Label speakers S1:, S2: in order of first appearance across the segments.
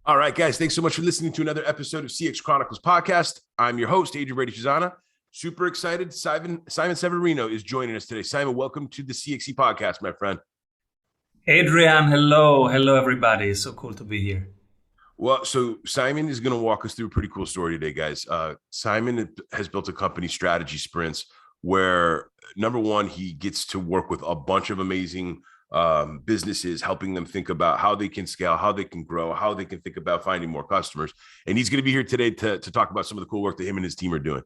S1: All right, guys, thanks so much for listening to another episode of CX Chronicles Podcast. I'm your host, Adrian. Super excited. Simon Severino is joining us today. Simon, welcome to the CXC Podcast, my friend.
S2: Adrian, hello. Hello, everybody. So cool to be here.
S1: Well, so Simon is going to walk us through a pretty cool story today, guys. Simon has built a company, Strategy Sprints, where number one, he gets to work with a bunch of amazing businesses, helping them think about how they can scale, how they can grow, how they can think about finding more customers. And he's going to be here today to talk about some of the cool work that him and his team are doing.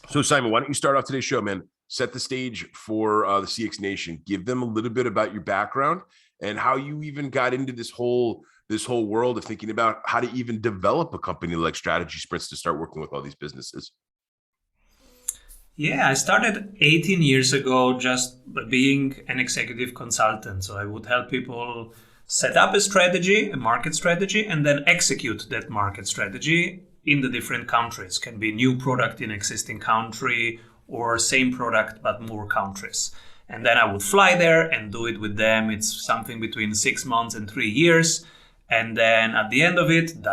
S1: So Simon, why don't you start off today's show, man? Set the stage for the CXNation. Give them a little bit about your background and how you even got into this whole world of thinking about how to even develop a company like Strategy Sprints to start working with all these businesses.
S2: Yeah, I started 18 years ago just being an executive consultant. So I would help people set up a strategy, a market strategy, and then execute that market strategy in the different countries. Can be new product in existing country or same product but more countries. And then I would fly there and do it with them. It's something between 6 months and 3 years. And then at the end of it,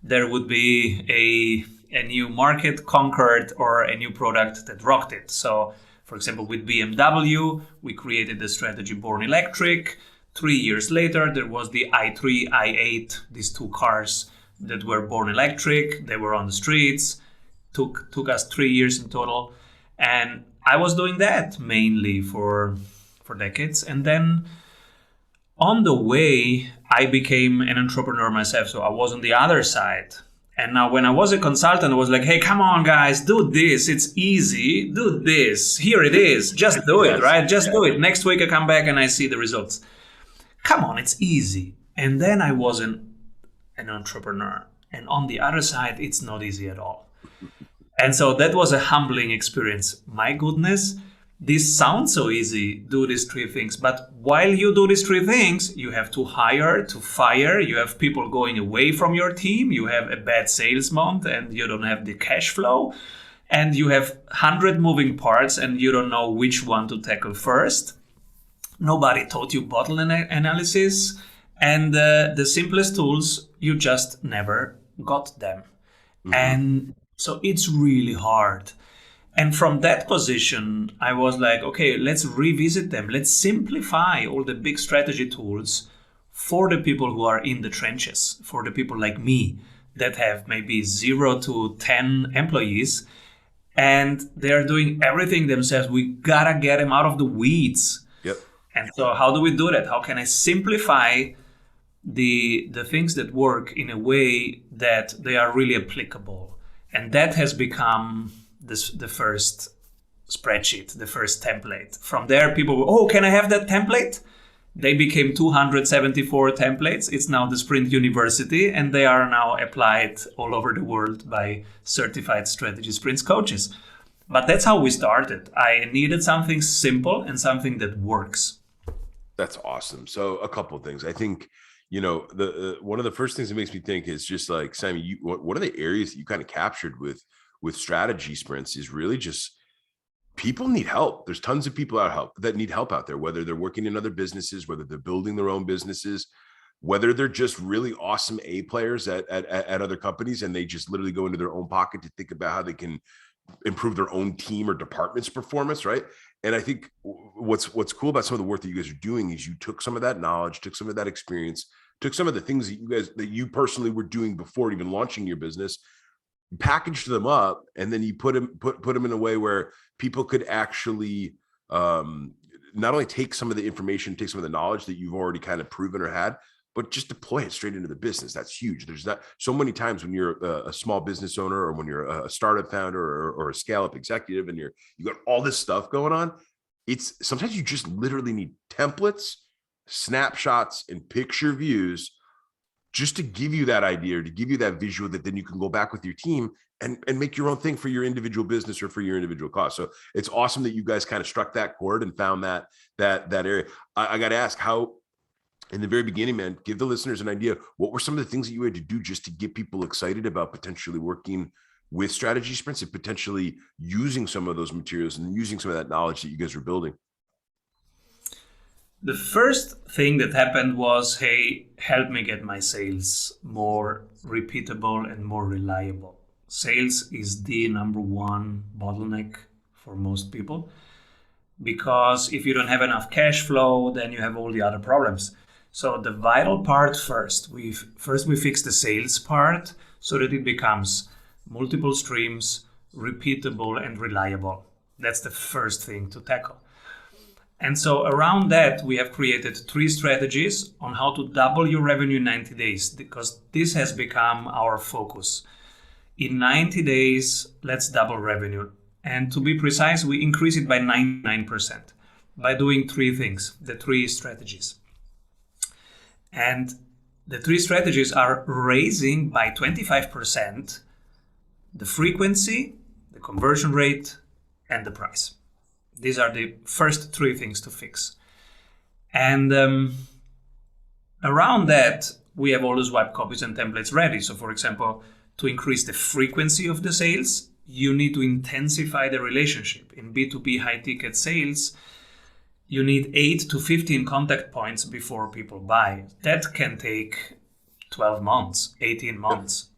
S2: there would be a new market conquered or a new product that rocked it. So, for example, with BMW, we created the strategy Born Electric. 3 years later, there was the i3, i8, these two cars that were born electric. They were on the streets. Took us 3 years in total. And I was doing that mainly for decades. And then on the way, I became an entrepreneur myself. So I was on the other side. And now when I was a consultant, I was like, hey, come on, guys, do this. It's easy. Do this. Here it is. Just do it, right? Just do it. Next week I come back and I see the results. Come on, it's easy. And then I was an entrepreneur. And on the other side, it's not easy at all. And so that was a humbling experience. My goodness, this sounds so easy, do these three things. But while you do these three things, you have to hire, to fire, you have people going away from your team, you have a bad sales month and you don't have the cash flow, and you have 100 moving parts and you don't know which one to tackle first. Nobody taught you bottleneck analysis, and the simplest tools, you just never got them. Mm-hmm. And so it's really hard. And from that position, I was like, okay, let's revisit them. Let's simplify all the big strategy tools for the people who are in the trenches, for the people like me that have maybe 0 to 10 employees and they're doing everything themselves. We gotta get them out of the weeds.
S1: Yep.
S2: And so how do we do that? How can I simplify the things that work in a way that they are really applicable? And that has become the first spreadsheet, the first template. From there, people were, oh, can I have that template? They became 274 templates. It's now the Sprint University, and they are now applied all over the world by certified strategy sprints coaches. But that's how we started. I needed something simple and something that works.
S1: That's awesome. So a couple of things. I think, the one of the first things that makes me think is just like, Simon, one of the areas that you kind of captured with strategy sprints is really just people need help. There's tons of people that need help out there, whether they're working in other businesses, whether they're building their own businesses, whether they're just really awesome A players at other companies and they just literally go into their own pocket to think about how they can improve their own team or department's performance, right? And I think what's cool about some of the work that you guys are doing is you took some of that knowledge, took some of that experience, took some of the things that you personally were doing before even launching your business, packaged them up, and then you put them in a way where people could actually not only take some of the information, take some of the knowledge that you've already kind of proven or had, but just deploy it straight into the business. That's huge. There's not so many times when you're a small business owner or when you're a startup founder or a scale-up executive and you got all this stuff going on. It's sometimes you just literally need templates, snapshots, and picture views just to give you that idea, or to give you that visual that then you can go back with your team and make your own thing for your individual business or for your individual cause. So it's awesome that you guys kind of struck that chord and found that area. I got to ask, how, in the very beginning, man, give the listeners an idea. What were some of the things that you had to do just to get people excited about potentially working with strategy sprints and potentially using some of those materials and using some of that knowledge that you guys were building?
S2: The first thing that happened was, hey, help me get my sales more repeatable and more reliable. Sales is the number one bottleneck for most people, because if you don't have enough cash flow, then you have all the other problems. So the vital part first, we fix the sales part so that it becomes multiple streams, repeatable and reliable. That's the first thing to tackle. And so around that, we have created 3 strategies on how to double your revenue in 90 days, because this has become our focus. In 90 days, let's double revenue. And to be precise, we increase it by 99% by doing 3 things, the 3 strategies. And the 3 strategies are raising by 25% the frequency, the conversion rate, and the price. These are the first 3 things to fix. And around that, we have all the swipe copies and templates ready. So for example, to increase the frequency of the sales, you need to intensify the relationship. In B2B high ticket sales, you need 8 to 15 contact points before people buy. That can take 12 months, 18 months.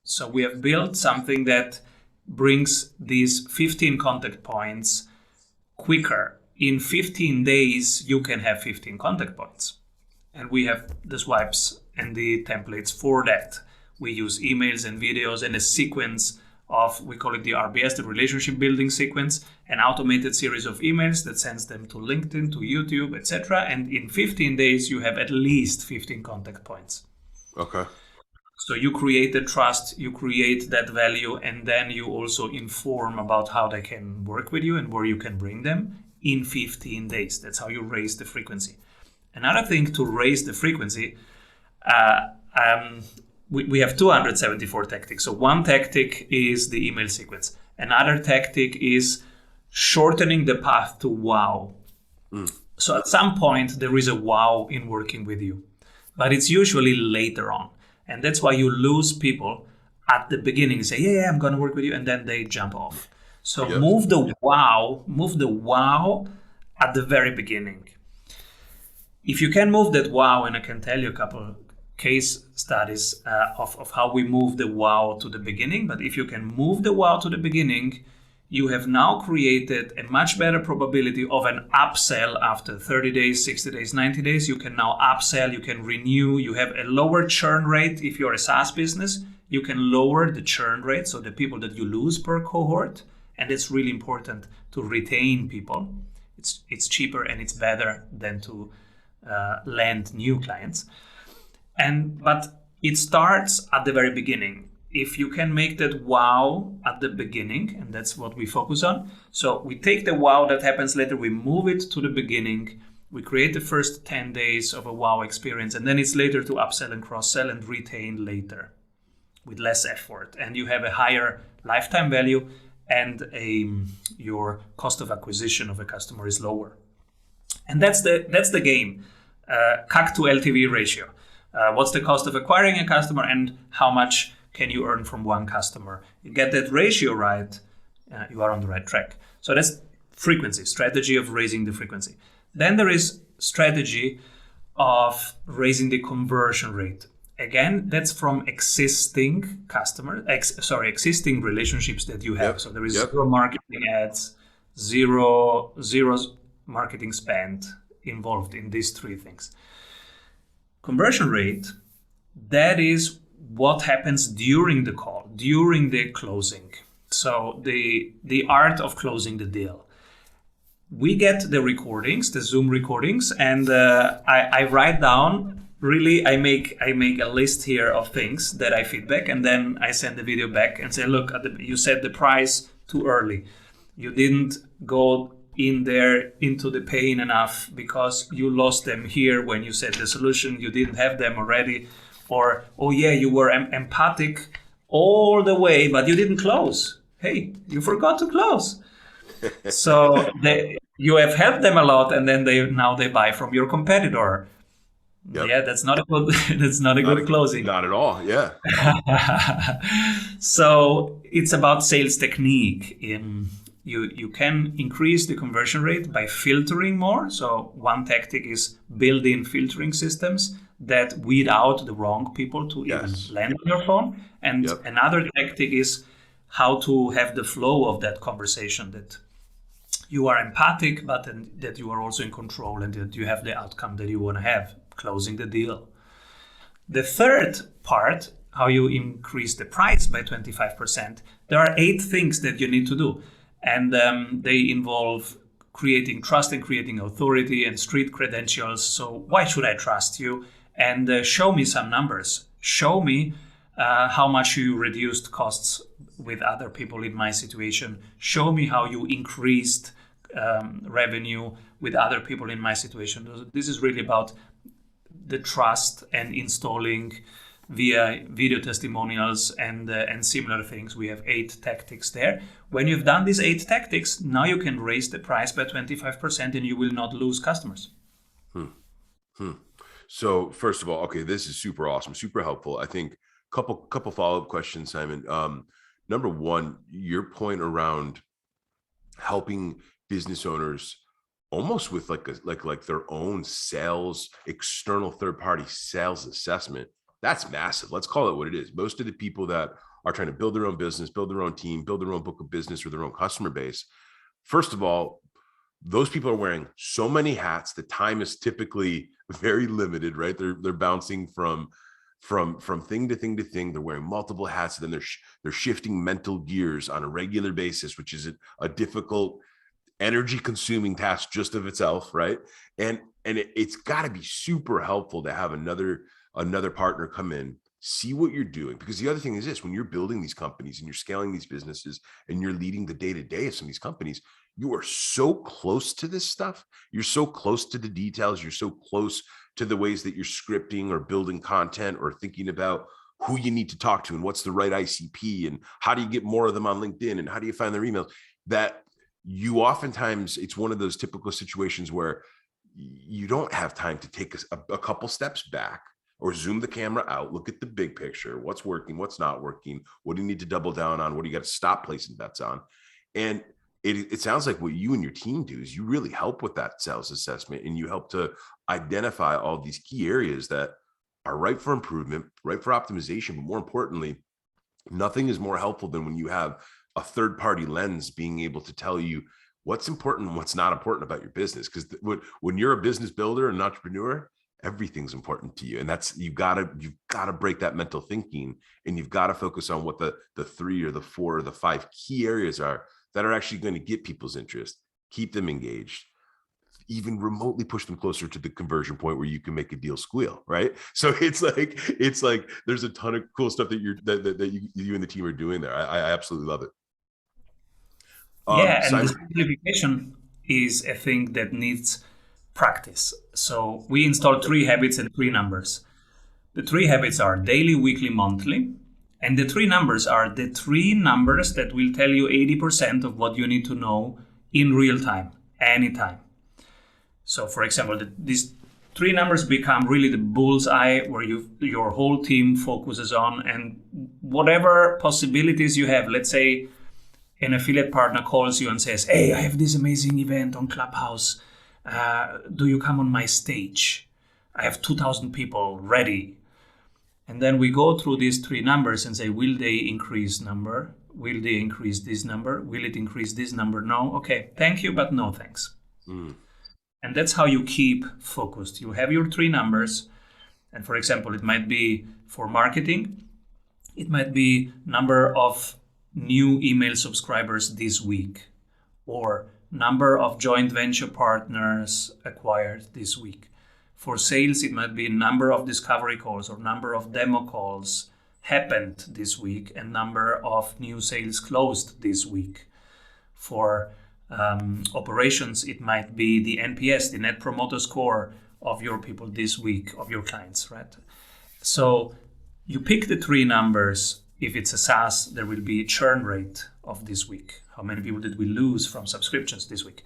S2: So we have built something that brings these 15 contact points quicker. In 15 days, you can have 15 contact points. And we have the swipes and the templates for that. We use emails and videos and a sequence of, we call it the RBS, the relationship building sequence, an automated series of emails that sends them to LinkedIn, to YouTube, etc. And in 15 days, you have at least 15 contact points.
S1: Okay.
S2: So you create the trust, you create that value, and then you also inform about how they can work with you and where you can bring them in 15 days. That's how you raise the frequency. Another thing to raise the frequency, we have 274 tactics. So one tactic is the email sequence. Another tactic is shortening the path to wow. So at some point, there is a wow in working with you, but it's usually later on. And that's why you lose people at the beginning. You say, yeah, I'm going to work with you. And then they jump off. So move the wow at the very beginning. If you can move that wow, and I can tell you a couple case studies of how we move the wow to the beginning. But if you can move the wow to the beginning, you have now created a much better probability of an upsell after 30 days, 60 days, 90 days. You can now upsell, you can renew, you have a lower churn rate. If you're a SaaS business, you can lower the churn rate, so the people that you lose per cohort. And it's really important to retain people. It's cheaper and it's better than to land new clients. But it starts at the very beginning. If you can make that wow at the beginning, and that's what we focus on. So we take the wow that happens later, we move it to the beginning, we create the first 10 days of a wow experience, and then it's later to upsell and cross-sell and retain later with less effort. And you have a higher lifetime value, and your cost of acquisition of a customer is lower. And that's the game, CAC to LTV ratio. What's the cost of acquiring a customer and how much can you earn from one customer? You get that ratio right, you are on the right track. So that's frequency, strategy of raising the frequency. Then there is strategy of raising the conversion rate. Again, that's from existing existing relationships that you have. So there is zero marketing ads, zero marketing spend involved in these 3 things. Conversion rate, that is what happens during the call, during the closing. So the art of closing the deal. We get the recordings, the Zoom recordings, and I write down. Really, I make a list here of things that I feedback, and then I send the video back and say, look, you set the price too early. You didn't go in there into the pain enough because you lost them here when you set the solution. You didn't have them already. Or, oh yeah, you were empathic all the way, but you didn't close. Hey, you forgot to close. So you have helped them a lot, and then they buy from your competitor. Yep. Yeah, that's not a good closing.
S1: Not at all. Yeah.
S2: So it's about sales technique. You can increase the conversion rate by filtering more. So one tactic is build-in filtering systems that weed out the wrong people to even land on your phone. And another tactic is how to have the flow of that conversation, that you are empathic, but that you are also in control and that you have the outcome that you want to have, closing the deal. The third part, how you increase the price by 25%, there are 8 things that you need to do. And they involve creating trust and creating authority and street credentials. So why should I trust you? And show me some numbers. Show me how much you reduced costs with other people in my situation. Show me how you increased revenue with other people in my situation. This is really about the trust and installing via video testimonials and similar things. We have 8 tactics there. When you've done these 8 tactics, now you can raise the price by 25% and you will not lose customers.
S1: So first of all, okay, this is super awesome, super helpful. I think couple follow-up questions, Simon. Number one, your point around helping business owners almost with like their own sales, external third-party sales assessment. That's massive. Let's call it what it is. Most of the people that are trying to build their own business, build their own team, build their own book of business or their own customer base, first of all, those people are wearing so many hats. The time is typically very limited, right? They're bouncing from thing to thing to thing. They're wearing multiple hats. And then they're shifting mental gears on a regular basis, which is a difficult, energy consuming task just of itself, right? And it's got to be super helpful to have another partner come in, see what you're doing. Because the other thing is this: when you're building these companies and you're scaling these businesses and you're leading the day-to-day of some of these companies, you are so close to this stuff. You're so close to the details. You're so close to the ways that you're scripting or building content or thinking about who you need to talk to and what's the right ICP and how do you get more of them on LinkedIn and how do you find their emails, that you oftentimes, it's one of those typical situations where you don't have time to take a couple steps back or zoom the camera out, look at the big picture, what's working, what's not working, what do you need to double down on, what do you got to stop placing bets on. And it sounds like what you and your team do is you really help with that sales assessment and you help to identify all these key areas that are ripe for improvement, ripe for optimization, but more importantly, nothing is more helpful than when you have a third-party lens being able to tell you what's important and what's not important about your business. Because when you're a business builder and an entrepreneur, everything's important to you. And that's, you've got to break that mental thinking and you've got to focus on what the 3 or the 4 or the 5 key areas are that are actually going to get people's interest, keep them engaged, even remotely push them closer to the conversion point where you can make a deal squeal, right? So it's like there's a ton of cool stuff that you and the team are doing there. I absolutely love it.
S2: And the simplification is a thing that needs practice. So we installed 3 habits and 3 numbers. The 3 habits are daily, weekly, monthly. And the 3 numbers are the 3 numbers that will tell you 80% of what you need to know in real time, anytime. So for example, these 3 numbers become really the bullseye where your whole team focuses on, and whatever possibilities you have. Let's say an affiliate partner calls you and says, "Hey, I have this amazing event on Clubhouse. Do you come on my stage? I have 2,000 people ready." And then we go through these 3 numbers and say, will they increase number? Will they increase this number? Will it increase this number? No. Okay. Thank you, but no thanks. And that's how you keep focused. You have your 3 numbers. And for example, it might be for marketing. It might be number of new email subscribers this week, or number of joint venture partners acquired this week. For sales, it might be number of discovery calls or number of demo calls happened this week and number of new sales closed this week. For operations, it might be the NPS, the Net Promoter Score of your people this week, of your clients, right? So you pick the 3 numbers. If it's a SaaS, there will be a churn rate of this week. How many people did we lose from subscriptions this week?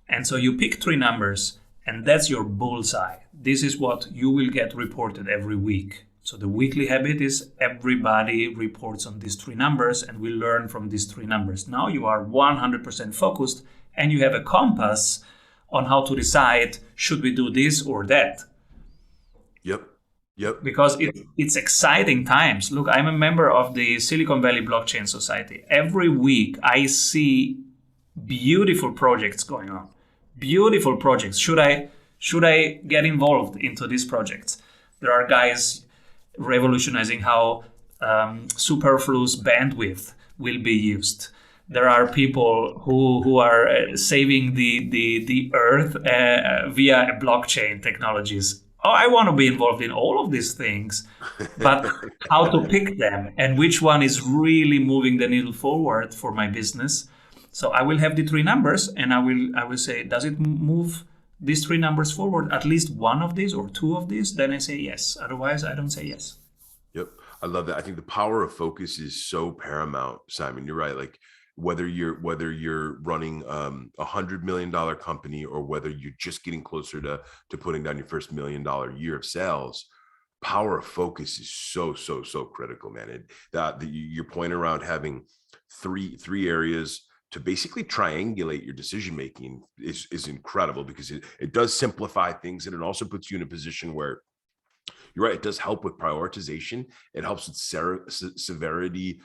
S2: And so you pick 3 numbers, and that's your bullseye. This is what you will get reported every week So the weekly habit is everybody reports on these 3 numbers and we learn from these 3 numbers. Now you are 100% focused and you have a compass on how to decide, should we do this or that?
S1: Yep.
S2: Because it's exciting times. Look, I'm a member of the Silicon Valley Blockchain Society. Every week I see beautiful projects going on. Beautiful projects. Should I get involved into these projects? There are guys revolutionizing how superfluous bandwidth will be used. There are people who are saving the earth via blockchain technologies. Oh, I want to be involved in all of these things, but how to pick them and which one is really moving the needle forward for my business. So I will have the 3 numbers and I will say, does it move these 3 numbers forward, at least one of these or 2 of these? Then I say yes. Otherwise, I don't say yes.
S1: Yep. I love that. I think the power of focus is so paramount, Simon. You're right. Like whether you're running $100 million company or whether you're just getting closer to putting down your first $1 million year of sales, power of focus is so critical, man. Your point around having three areas to basically triangulate your decision making is incredible, because it does simplify things, and it also puts you in a position where you're right. It does help with prioritization. It helps with severity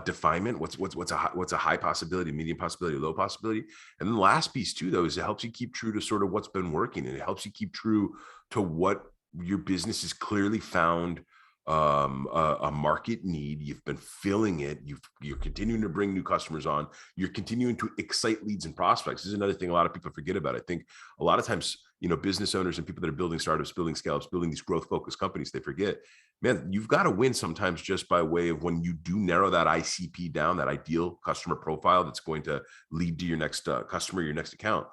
S1: definement. What's a high possibility, medium possibility, low possibility. And then the last piece too, though, is it helps you keep true to sort of what's been working, and it helps you keep true to what your business has clearly found a market need. You've been filling it. You're continuing to bring new customers on. You're continuing to excite leads and prospects. This is another thing a lot of people forget about. I think a lot of times, business owners and people that are building startups, building scale-ups, building these growth-focused companies, they forget, man, you've got to win sometimes just by way of when you do narrow that ICP down, that ideal customer profile that's going to lead to your next customer, your next account.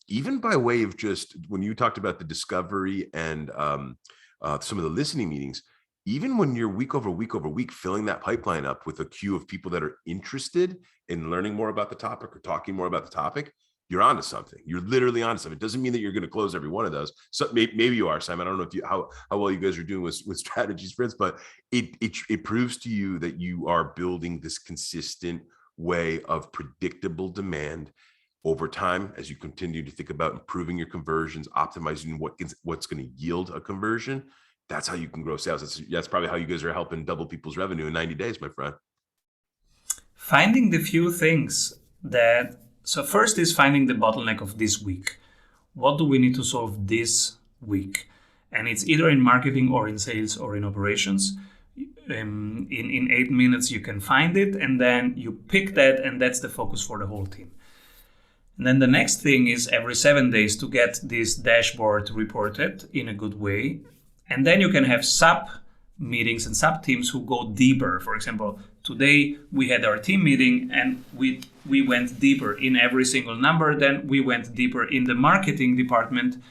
S1: Even by way of just when you talked about the discovery and some of the listening meetings, even when you're week over week filling that pipeline up with a queue of people that are interested in learning more about the topic or talking more about the topic, you're onto something. You're literally onto something. It doesn't mean that you're going to close every one of those. So maybe you are, Simon. I don't know how well you guys are doing with strategy sprints, but it proves to you that you are building this consistent way of predictable demand over time as you continue to think about improving your conversions, optimizing what's going to yield a conversion. That's how you can grow sales. That's probably how you guys are helping double people's revenue in 90 days, my friend.
S2: Finding the few things so first is finding the bottleneck of this week. What do we need to solve this week? And it's either in marketing or in sales or in operations. In 8 minutes, you can find it, and then you pick that, and that's the focus for the whole team. And then the next thing is every 7 days to get this dashboard reported in a good way. And then you can have sub meetings and sub teams who go deeper. For example, today we had our team meeting and we went deeper in every single number. Then we went deeper in the marketing department.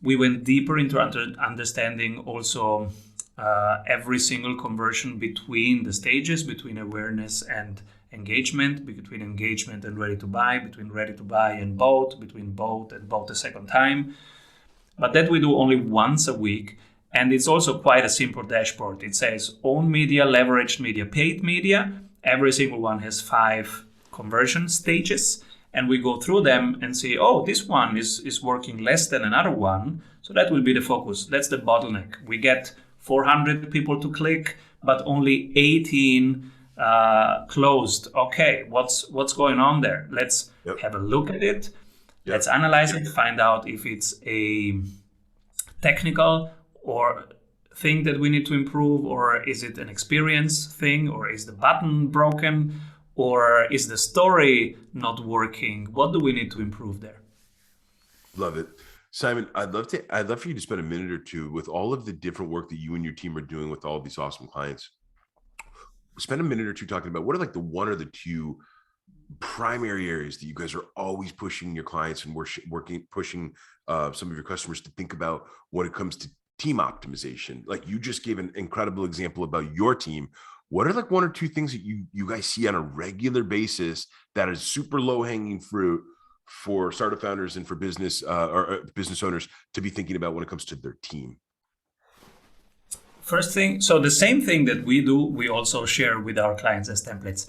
S2: We went deeper into understanding also every single conversion between the stages, between awareness and engagement, between engagement and ready to buy, between ready to buy and bought, between bought and bought a second time. But that we do only once a week. And it's also quite a simple dashboard. It says own media, leveraged media, paid media. Every single one has 5 conversion stages. And we go through them and say, oh, this one is working less than another one. So that will be the focus. That's the bottleneck. We get 400 people to click, but only 18 closed. Okay, what's going on there? Let's have a look at it. Let's analyze it, find out if it's a technical or thing that we need to improve, or is it an experience thing, or is the button broken, or is the story not working? What do we need to improve there?
S1: Love it. Simon, I'd love for you to spend a minute or two with all of the different work that you and your team are doing with all of these awesome clients. Spend a minute or two talking about what are like the 1 or the 2 primary areas that you guys are always pushing your clients and pushing some of your customers to think about when it comes to team optimization. Like you just gave an incredible example about your team. What are like 1 or 2 things that you guys see on a regular basis that is super low hanging fruit for startup founders and for business or business owners to be thinking about when it comes to their team?
S2: First thing, so the same thing that we do, we also share with our clients as templates.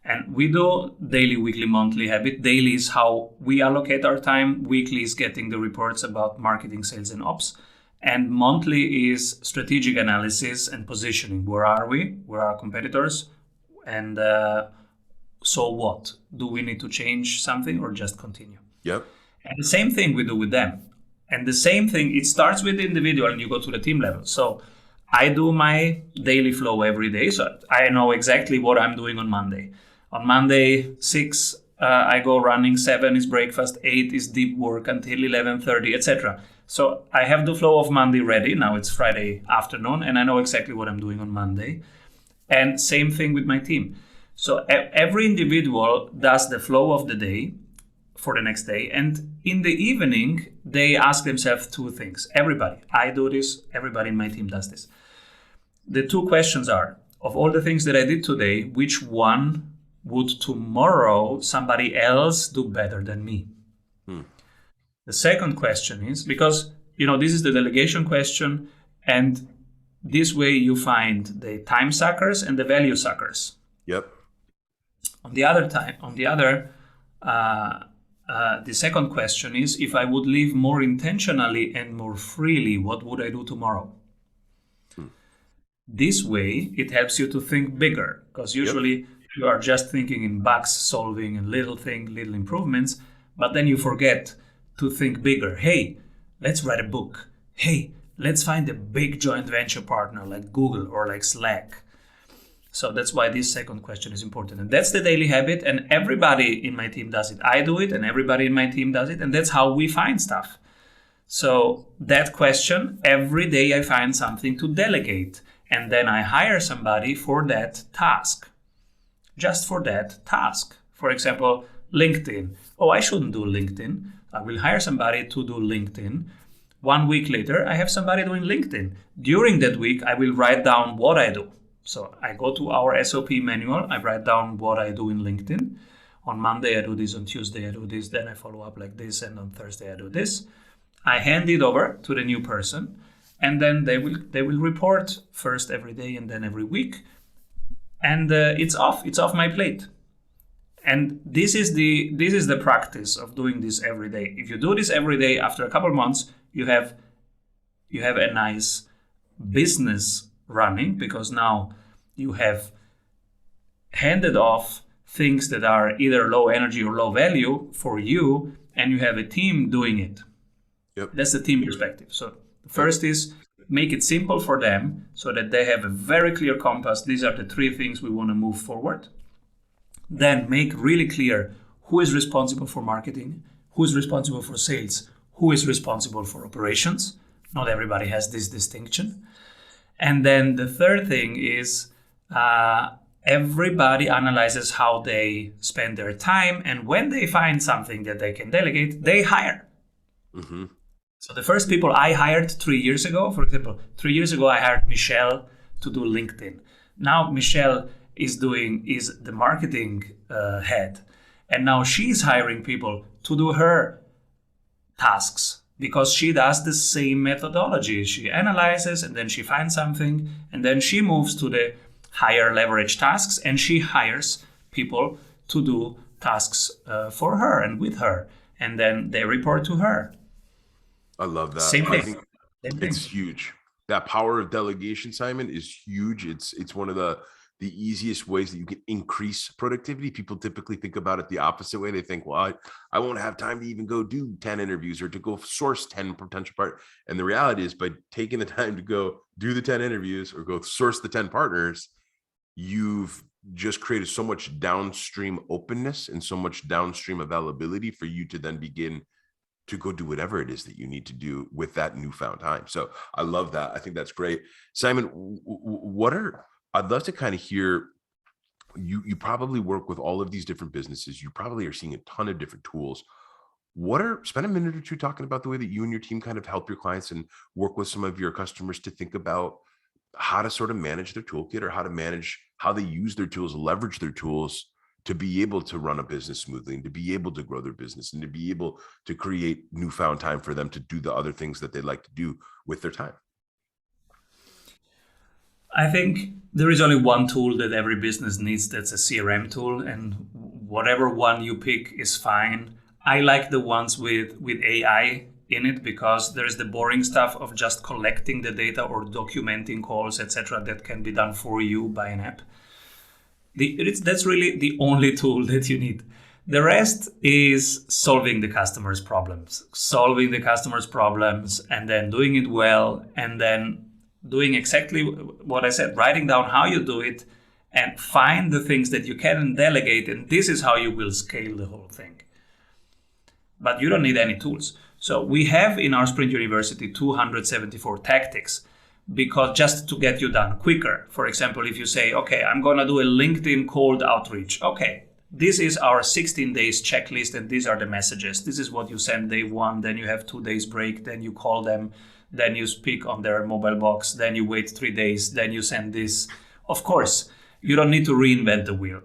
S2: And we do daily, weekly, monthly habit. Daily is how we allocate our time. Weekly is getting the reports about marketing, sales, and ops. And monthly is strategic analysis and positioning. Where are we? Where are our competitors? And so what? Do we need to change something or just continue?
S1: Yep.
S2: And the same thing we do with them. And the same thing, it starts with the individual and you go to the team level. So I do my daily flow every day. So I know exactly what I'm doing on Monday. On Monday, 6, I go running, 7 is breakfast, 8 is deep work until 11:30, etc. So I have the flow of Monday ready. Now it's Friday afternoon and I know exactly what I'm doing on Monday. And same thing with my team. So every individual does the flow of the day for the next day. And in the evening, they ask themselves 2 things. Everybody, I do this, everybody in my team does this. The 2 questions are, of all the things that I did today, which one would tomorrow somebody else do better than me? The second question is, because this is the delegation question, and this way you find the time suckers and the value suckers.
S1: Yep.
S2: The second question is, if I would live more intentionally and more freely, what would I do tomorrow? This way, it helps you to think bigger, because usually you are just thinking in bugs solving and little improvements, but then you forget to think bigger. Hey, let's write a book. Hey, let's find a big joint venture partner like Google or like Slack. So that's why this second question is important. And that's the daily habit, and everybody in my team does it. I do it, and everybody in my team does it, and that's how we find stuff. So that question, every day I find something to delegate, and then I hire somebody for that task. Just for that task. For example, LinkedIn. Oh, I shouldn't do LinkedIn. I will hire somebody to do LinkedIn. 1 week later, I have somebody doing LinkedIn. During that week, I will write down what I do. So I go to our SOP manual, I write down what I do in LinkedIn. On Monday, I do this, on Tuesday, I do this, then I follow up like this, and on Thursday, I do this. I hand it over to the new person, and then they will report first every day and then every week. And it's off my plate. And this is the practice of doing this every day. If you do this every day, after a couple of months, you have a nice business running, because now you have handed off things that are either low energy or low value for you, and you have a team doing it.
S1: Yep.
S2: That's the team perspective. So the first is make it simple for them so that they have a very clear compass. These are the 3 things we want to move forward. Then make really clear who is responsible for marketing, who is responsible for sales, who is responsible for operations. Not everybody has this distinction. And then the third thing is everybody analyzes how they spend their time, and when they find something that they can delegate, they hire.
S1: Mm-hmm.
S2: So the first people I hired 3 years ago, for example, 3 years ago, I hired Michelle to do LinkedIn. Now Michelle is the marketing head. And now she's hiring people to do her tasks, because she does the same methodology. She analyzes, and then she finds something, and then she moves to the higher leverage tasks, and she hires people to do tasks for her and with her. And then they report to her.
S1: I love that.
S2: Same thing.
S1: I think it's huge. That power of delegation, Simon, is huge. It's one of the easiest ways that you can increase productivity. People typically think about it the opposite way. They think, well, I won't have time to even go do 10 interviews or to go source 10 potential partners. And the reality is, by taking the time to go do the 10 interviews or go source the 10 partners, you've just created so much downstream openness and so much downstream availability for you to then begin to go do whatever it is that you need to do with that newfound time. So I love that. I think that's great. Simon, I'd love to kind of hear, you probably work with all of these different businesses. You probably are seeing a ton of different tools. Spend a minute or two talking about the way that you and your team kind of help your clients and work with some of your customers to think about how to sort of manage their toolkit, or how to manage how they use their tools, leverage their tools to be able to run a business smoothly, and to be able to grow their business, and to be able to create newfound time for them to do the other things that they like to do with their time.
S2: I think there is only one tool that every business needs. That's a CRM tool, and whatever one you pick is fine. I like the ones with AI in it because there's the boring stuff of just collecting the data or documenting calls, etc. that can be done for you by an app. That's really the only tool that you need. The rest is solving the customer's problems, and then doing it well, and then doing exactly what I said, writing down how you do it, and find the things that you can delegate, and this is how you will scale the whole thing. But you don't need any tools. So we have in our Sprint University 274 tactics, because just to get you done quicker. For example, if you say, okay, I'm going to do a LinkedIn cold outreach. Okay, this is our 16 days checklist, and these are the messages. This is what you send day one, then you have 2 days break, then you call them, then you speak on their mobile box, then you wait 3 days, then you send this. Of course, you don't need to reinvent the wheel.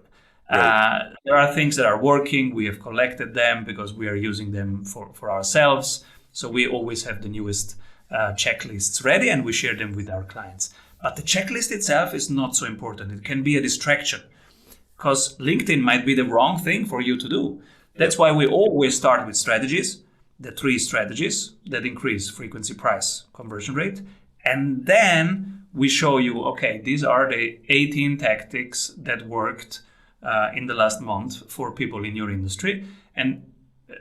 S2: Right. There are things that are working. We have collected them because we are using them for ourselves. So we always have the newest checklists ready, and we share them with our clients. But the checklist itself is not so important. It can be a distraction because LinkedIn might be the wrong thing for you to do. That's why we always start with strategies, the 3 strategies that increase frequency, price, conversion rate. And then we show you, okay, these are the 18 tactics that worked in the last month for people in your industry, and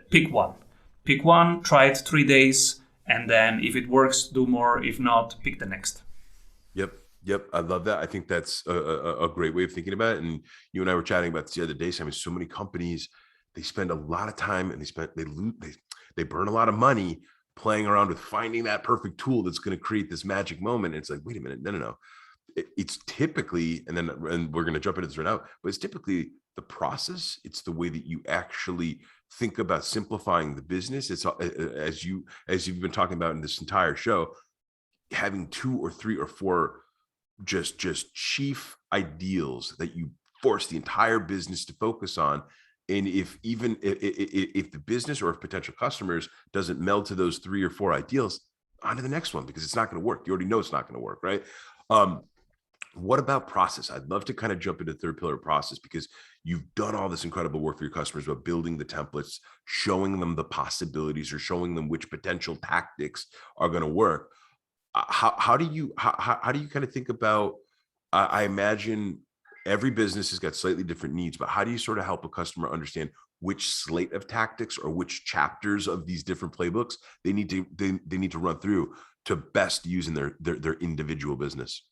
S2: pick one, try it 3 days, and then if it works, do more. If not, pick the next.
S1: Yep. I love that. I think that's a great way of thinking about it. And you and I were chatting about this the other day. So, I mean, so many companies, they spend a lot of time and they burn a lot of money playing around with finding that perfect tool that's going to create this magic moment. And it's like, wait a minute, no. It's typically, and we're going to jump into this right now, but it's typically the process. It's the way that you actually think about simplifying the business. It's as you've been talking about in this entire show, having 2 or 3 or 4 just chief ideals that you force the entire business to focus on. And if the business or if potential customers doesn't meld to those 3 or 4 ideals, on to the next one, because it's not going to work. You already know it's not going to work, right? What about process? I'd love to kind of jump into third pillar process, because you've done all this incredible work for your customers about building the templates, showing them the possibilities, or showing them which potential tactics are going to work. How do you kind of think about, I imagine every business has got slightly different needs, but how do you sort of help a customer understand which slate of tactics or which chapters of these different playbooks they need to run through to best use in their individual business?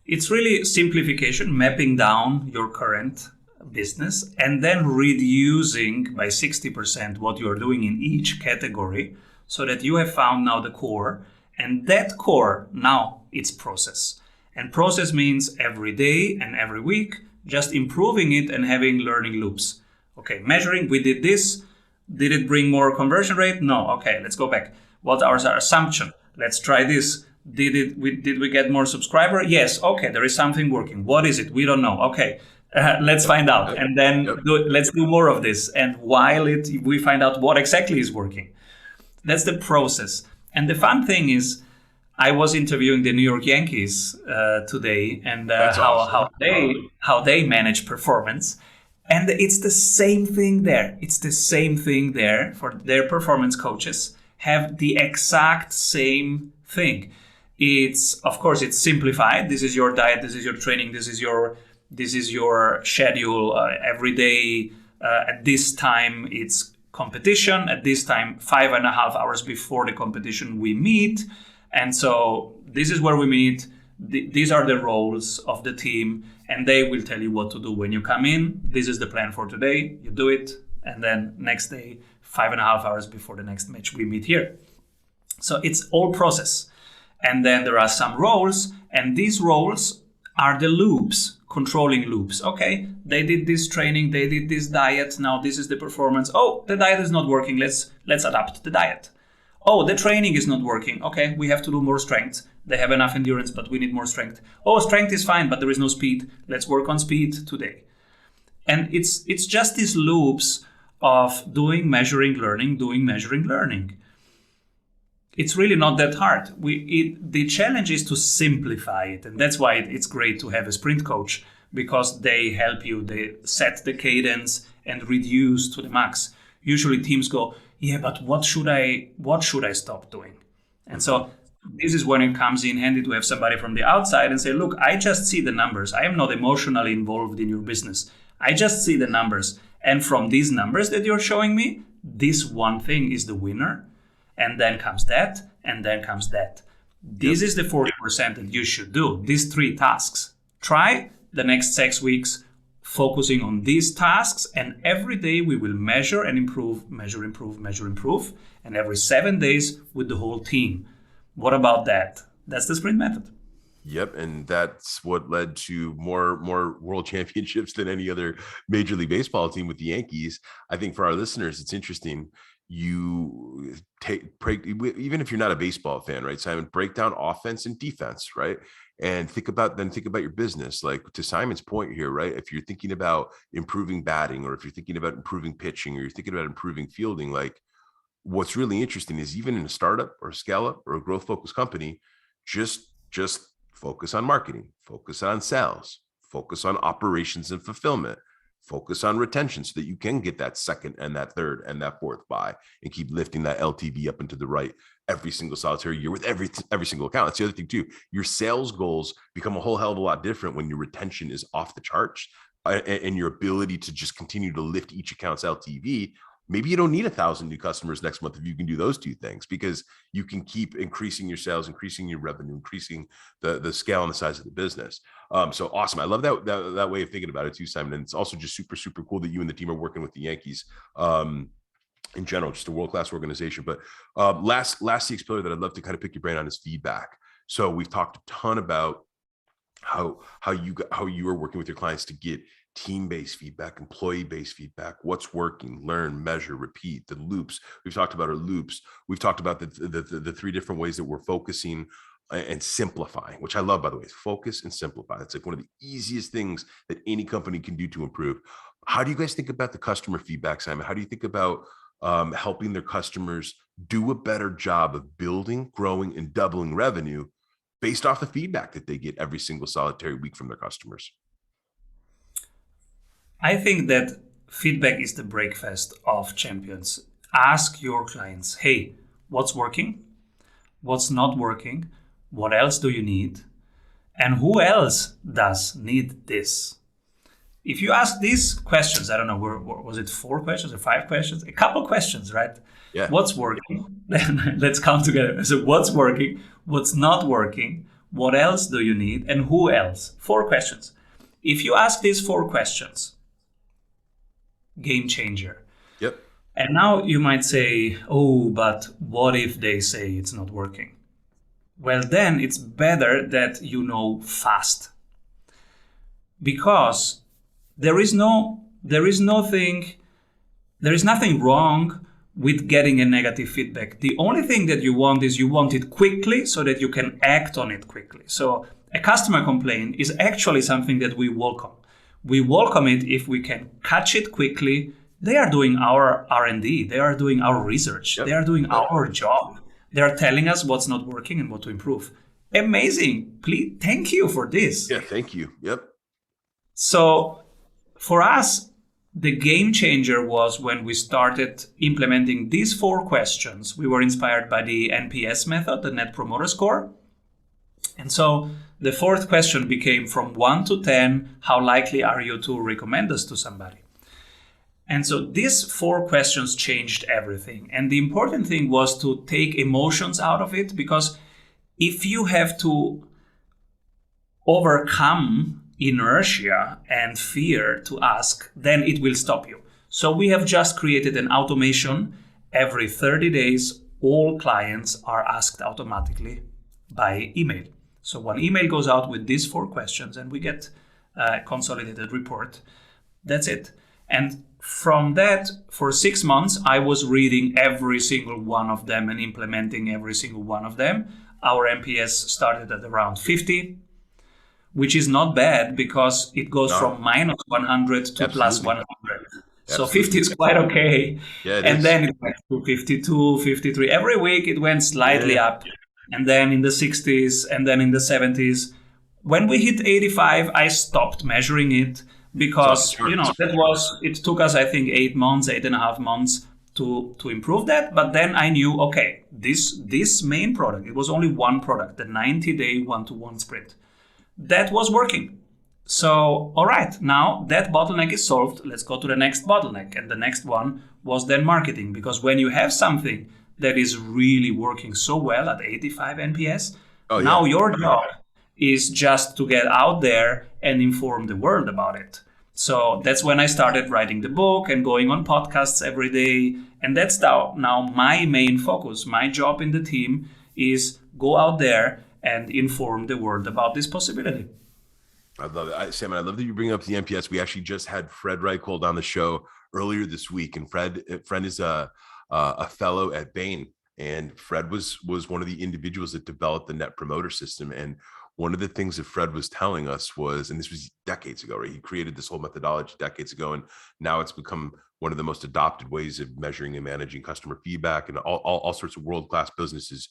S2: It's really simplification, mapping down your current business, and then reducing by 60% what you're doing in each category, so that you have found now the core. And that core, now it's process. And process means every day and every week, just improving it and having learning loops. Okay, measuring, we did this. Did it bring more conversion rate? No. Okay, let's go back. What are our assumption? Let's try this. Did we get more subscriber? Yes. Okay, there is something working. What is it? We don't know. Okay, let's find out. And then let's do more of this. And while we find out what exactly is working. That's the process. And the fun thing is, I was interviewing the New York Yankees today, and how they manage performance. And it's the same thing there. It's the same thing there for their performance coaches. Have the exact same thing. It's, of course, it's simplified. This is your diet. This is your training. This is your schedule. Every day at this time, it's competition. At this time, 5.5 hours before the competition, we meet. And so this is where we meet. These are the roles of the team, and they will tell you what to do when you come in. This is the plan for today. You do it. And then next day, 5.5 hours before the next match, we meet here. So it's all process. And then there are some roles, and these roles are the loops, controlling loops. Okay, they did this training, they did this diet, now this is the performance. Oh, the diet is not working, let's adapt the diet. Oh, the training is not working. Okay, we have to do more strength. They have enough endurance, but we need more strength. Oh, strength is fine, but there is no speed. Let's work on speed today. And it's just these loops of doing, measuring, learning, doing, measuring, learning. It's really not that hard. The challenge is to simplify it. And that's why it's great to have a sprint coach, because they help you. They set the cadence and reduce to the max. Usually teams go, yeah, but what should I stop doing? And so this is when it comes in handy to have somebody from the outside and say, look, I just see the numbers. I am not emotionally involved in your business. I just see the numbers. And from these numbers that you're showing me, this one thing is the winner. And then comes that, and then comes that. This is the 40% that you should do. These 3 tasks. Try the next 6 weeks focusing on these tasks, and every day we will measure and improve, measure, improve, measure, improve, and every 7 days with the whole team. What about that? That's the sprint method.
S1: Yep, and that's what led to more world championships than any other Major League Baseball team with the Yankees. I think for our listeners, it's interesting. You even if you're not a baseball fan, right, Simon, break down offense and defense, right? And think about your business. Like to Simon's point here, right? If you're thinking about improving batting, or if you're thinking about improving pitching, or you're thinking about improving fielding, like what's really interesting is even in a startup or a scale up or a growth focused company, just focus on marketing, focus on sales, focus on operations and fulfillment, focus on retention so that you can get that second and that third and that fourth buy and keep lifting that LTV up and to the right every single solitary year with every single account. That's the other thing too. Your sales goals become a whole hell of a lot different when your retention is off the charts, and your ability to just continue to lift each account's LTV. Maybe you don't need 1,000 new customers next month if you can do those 2 things, because you can keep increasing your sales, increasing your revenue, increasing the scale and the size of the business. So awesome. I love that way of thinking about it too, Simon. And it's also just super, super cool that you and the team are working with the Yankees in general, just a world-class organization. But last CX pillar that I'd love to kind of pick your brain on is feedback. So we've talked a ton about how you are working with your clients to get team-based feedback, employee-based feedback, what's working, learn, measure, repeat, the loops. We've talked about our loops. We've talked about the 3 different ways that we're focusing and simplifying, which I love, by the way. Focus and simplify. That's like one of the easiest things that any company can do to improve. How do you guys think about the customer feedback, Simon? How do you think about helping their customers do a better job of building, growing, and doubling revenue based off the feedback that they get every single solitary week from their customers?
S2: I think that feedback is the breakfast of champions. Ask your clients, hey, what's working? What's not working? What else do you need? And who else does need this? If you ask these questions, I don't know, was it 4 questions or 5 questions? A couple questions, right?
S1: Yeah.
S2: What's working? Then let's count together. So what's working? What's not working? What else do you need? And who else? 4 questions. If you ask these 4 questions, game changer.
S1: Yep.
S2: And now you might say, oh, but what if they say it's not working? Well, then it's better that you know fast, because there is nothing wrong with getting a negative feedback. The only thing that you want is you want it quickly so that you can act on it quickly. So a customer complaint is actually something that we welcome. We welcome it if we can catch it quickly. They are doing our R&D. They are doing our research. Yep. They are doing our job. They are telling us what's not working and what to improve. Amazing. Please, thank you for this.
S1: Yeah, thank you. Yep.
S2: So for us, the game changer was when we started implementing these 4 questions. We were inspired by the NPS method, the Net Promoter Score. And so the 4th question became, from 1 to 10, how likely are you to recommend us to somebody? And so these 4 questions changed everything. And the important thing was to take emotions out of it, because if you have to overcome inertia and fear to ask, then it will stop you. So we have just created an automation. Every 30 days, all clients are asked automatically by email. So one email goes out with these 4 questions and we get a consolidated report. That's it. And from that, for 6 months, I was reading every single one of them and implementing every single one of them. Our NPS started at around 50, which is not bad, because it goes from minus 100 to plus 100. So
S1: Absolutely.
S2: 50 is quite okay.
S1: Yeah, it
S2: And
S1: is.
S2: then it went to 52, 53. Every week it went slightly
S1: Yeah.
S2: up. And then in the 60s, and then in the 70s. When we hit 85, I stopped measuring it because,
S1: Smart.
S2: it took us, I think, 8 months, 8.5 months to improve that. But then I knew, okay, this main product, it was only one product, the 90-day one-to-one sprint. That was working. So, all right, now that bottleneck is solved. Let's go to the next bottleneck. And the next one was then marketing. Because when you have something that is really working so well at 85 NPS,
S1: Oh yeah.
S2: now your job is just to get out there and inform the world about it. So that's when I started writing the book and going on podcasts every day. And that's now my main focus. My job in the team is go out there and inform the world about this possibility.
S1: I love it. Simon, I love that you bring up the NPS. We actually just had Fred Reichhold on the show earlier this week, and Fred is a fellow at Bain, and Fred was one of the individuals that developed the Net Promoter System. And one of the things that Fred was telling us was, and this was decades ago, right? He created this whole methodology decades ago, and now it's become one of the most adopted ways of measuring and managing customer feedback, and all sorts of world-class businesses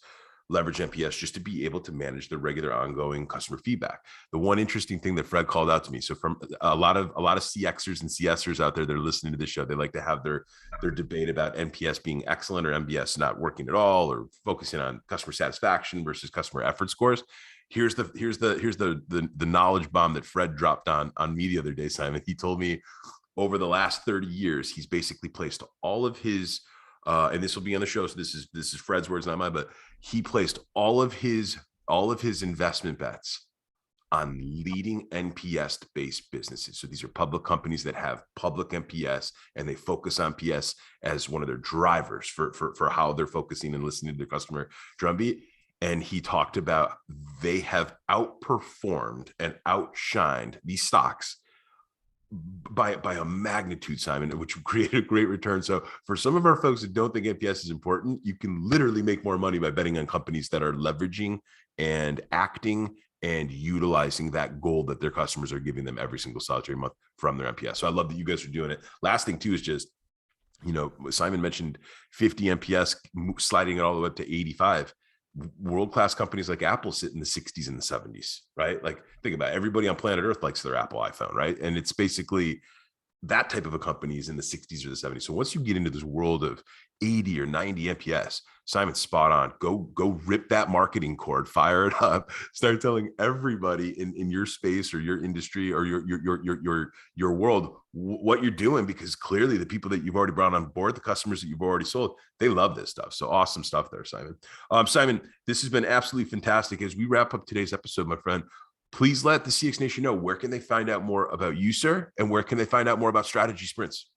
S1: leverage NPS just to be able to manage the regular ongoing customer feedback. The one interesting thing that Fred called out to me, so from a lot of CXers and CSers out there that are listening to this show, they like to have their debate about NPS being excellent or NPS not working at all, or focusing on customer satisfaction versus customer effort scores. Here's the knowledge bomb that Fred dropped on me the other day, Simon. He told me over the last 30 years, he's basically placed all of his and this will be on the show. So this is Fred's words, not mine, but he placed all of his investment bets on leading NPS based businesses. So these are public companies that have public NPS, and they focus on PS as one of their drivers for how they're focusing and listening to their customer drumbeat. And he talked about they have outperformed and outshined these stocks by a magnitude, Simon, which created a great return. So for some of our folks that don't think NPS is important, you can literally make more money by betting on companies that are leveraging and acting and utilizing that goal that their customers are giving them every single solitary month from their NPS. So I love that you guys are doing it. Last thing too is just, Simon mentioned 50 NPS, sliding it all the way up to 85. World-class companies like Apple sit in the 60s and the 70s, right? Like, think about it. Everybody on planet Earth likes their Apple iPhone, right? And it's basically that type of a company is in the 60s or the 70s. So once you get into this world of 80 or 90 NPS, Simon's spot on. Go rip that marketing cord, fire it up, start telling everybody in your space or your industry or your world what you're doing, because clearly the people that you've already brought on board, the customers that you've already sold, they love this stuff. So awesome stuff there, Simon. Simon, this has been absolutely fantastic. As we wrap up today's episode, my friend, please let the CX Nation know, where can they find out more about you, sir? And where can they find out more about Strategy Sprints?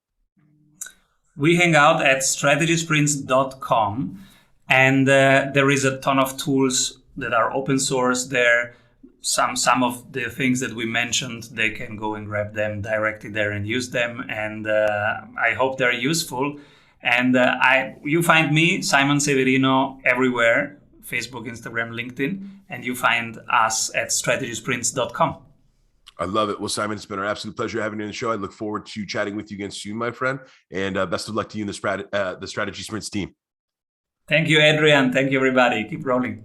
S2: We hang out at strategysprints.com, and there is a ton of tools that are open source there. Some of the things that we mentioned, they can go and grab them directly there and use them. And I hope they're useful. And you find me, Simon Severino, everywhere. Facebook, Instagram, LinkedIn, and you find us at strategysprints.com.
S1: I love it. Well, Simon, it's been our absolute pleasure having you on the show. I look forward to chatting with you again soon, my friend. And best of luck to you and the Strategy Sprints team.
S2: Thank you, Adrian. Thank you, everybody. Keep rolling.